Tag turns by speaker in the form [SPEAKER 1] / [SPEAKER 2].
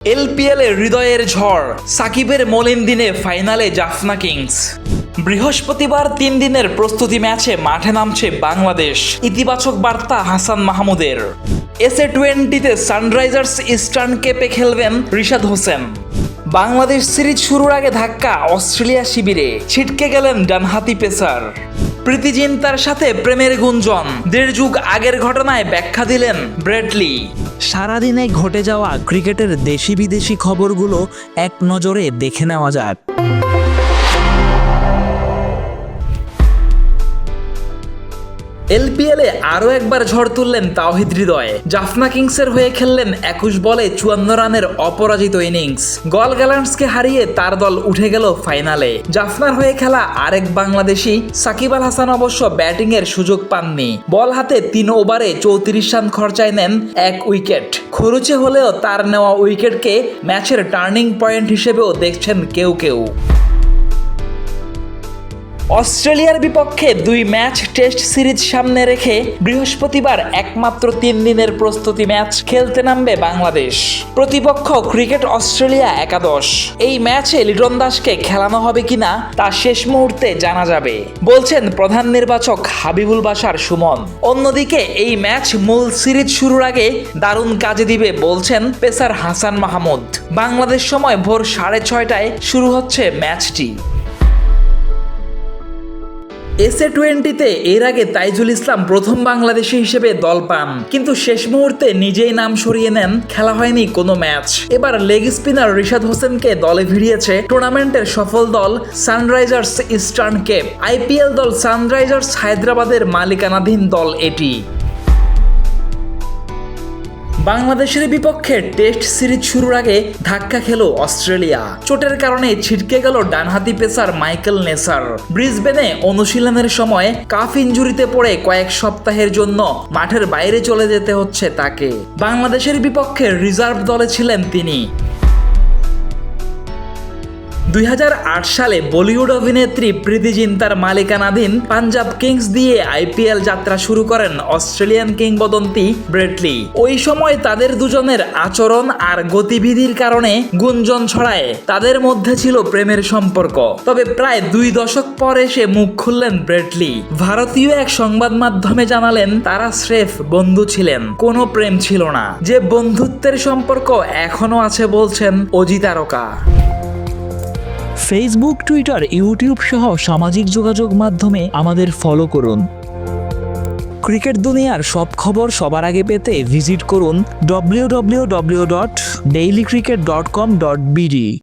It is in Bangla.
[SPEAKER 1] এলপিএলে হৃদয়ের ঝড়, সাকিবের মলিন দিনে ফাইনালে জাফনা কিংস। বৃহস্পতিবার 3 দিনের প্রস্তুতি ম্যাচে মাঠে নামছে বাংলাদেশ। ইতিবাচক বার্তা হাসান মাহমুদের। এসএ-20-তে সানরাইজার্স ইস্টার্ন কেপে খেলবেন রিশাদ হোসেন। বাংলাদেশ সিরিজ শুরুর আগে ধাক্কা অস্ট্রেলিয়া শিবিরে, ছিটকে গেলেন ডানহাতি পেসার। প্রীতি জিন্তার সাথে প্রেমের গুঞ্জন, 1.5 যুগ আগের ঘটনায় ব্যাখ্যা দিলেন ব্রেটলি।
[SPEAKER 2] সারাদিনে ঘটে যাওয়া ক্রিকেটের দেশি বিদেশি খবরগুলো এক নজরে দেখে নেওয়া যাক।
[SPEAKER 1] এলপিএলে আরও একবার ঝড় তুললেন তাওহিদ হৃদয়। জাফনা কিংসের হয়ে খেললেন 21 বলে 54 রানের অপরাজিত ইনিংস। গল গ্যালান্টসকে হারিয়ে তার দল উঠে গেল ফাইনালে। জাফনার হয়ে খেলা আরেক বাংলাদেশি সাকিব আল হাসান অবশ্য ব্যাটিংয়ের সুযোগ পাননি। বল হাতে 3 ওভারে 34 রান খরচায় নেন 1 উইকেট। খরুচে হলেও তার নেওয়া উইকেটকে ম্যাচের টার্নিং পয়েন্ট হিসেবেও দেখছেন কেউ কেউ। অস্ট্রেলিয়ার বিপক্ষে 2 ম্যাচ টেস্ট সিরিজ সামনে রেখে বৃহস্পতিবার একমাত্র 3 দিনের প্রস্তুতি ম্যাচ খেলতে নামবে বাংলাদেশ। প্রতিপক্ষ ক্রিকেট অস্ট্রেলিয়া একাদশ। এই ম্যাচে লিটন দাসকে খেলানো হবে কিনা তা শেষ মুহূর্তে জানা যাবে, বলছেন প্রধান নির্বাচক হাবিবুল বাশার সুমন। অন্যদিকে এই ম্যাচ মূল সিরিজ শুরুর আগে দারুণ কাজে দিবে বলছেন পেসার হাসান মাহমুদ। বাংলাদেশ সময় ভোর 6:30টায় শুরু হচ্ছে ম্যাচটি। এসএ-20-তে এর আগে তাইজুল ইসলাম প্রথম বাংলাদেশি হিসেবে দল পান, কিন্তু শেষ মুহূর্তে নিজেই নাম সরিয়ে নেন। খেলা হয়নি কোনো ম্যাচ। এবার লেগ স্পিনার রিশাদ হোসেনকে দলে ভিড়িয়েছে টুর্নামেন্টের সফল দল সানরাইজার্স ইস্টার্ন কেপ। আইপিএল দল সানরাইজার্স হায়দ্রাবাদের মালিকানাধীন দল এটি। বাংলাদেশের বিপক্ষে টেস্ট সিরিজ শুরুর আগে ধাক্কা খেল অস্ট্রেলিয়া। চোটের কারণে ছিটকে গেল ডানহাতি পেসার মাইকেল নেসার। ব্রিসবেনে অনুশীলনের সময় কাফ ইনজুরিতে পড়ে কয়েক সপ্তাহের জন্য মাঠের বাইরে চলে যেতে হচ্ছে তাকে। বাংলাদেশের বিপক্ষে রিজার্ভ দলে ছিলেন তিনি। 2008 সালে বলিউড অভিনেত্রী প্রীতি জিন্তার মালিকানাধীন পাঞ্জাব কিংস দিয়ে আইপিএল যাত্রা শুরু করেন অস্ট্রেলিয়ান কিংবদন্তি ব্রেটলি। ওই সময় তাদের দুজনের আচরণ আর গতিবিধির কারণে গুঞ্জন ছড়ায় তাদের মধ্যে ছিল প্রেমের সম্পর্ক। তবে প্রায় 2 দশক পর এসে মুখ খুললেন ব্রেটলি। ভারতীয় এক সংবাদ মাধ্যমে জানালেন তারা স্রেফ বন্ধু ছিলেন, কোনো প্রেম ছিল না। যে বন্ধুত্বের সম্পর্ক এখনো আছে বলছেন অজি তারকা।
[SPEAKER 2] ফেসবুক, টুইটার, ইউটিউব সহ সামাজিক যোগাযোগ মাধ্যমে আমাদের ফলো করুন। ক্রিকেট দুনিয়ার সব খবর সবার আগে পেতে ভিজিট করুন www.dailycricket.com.bd।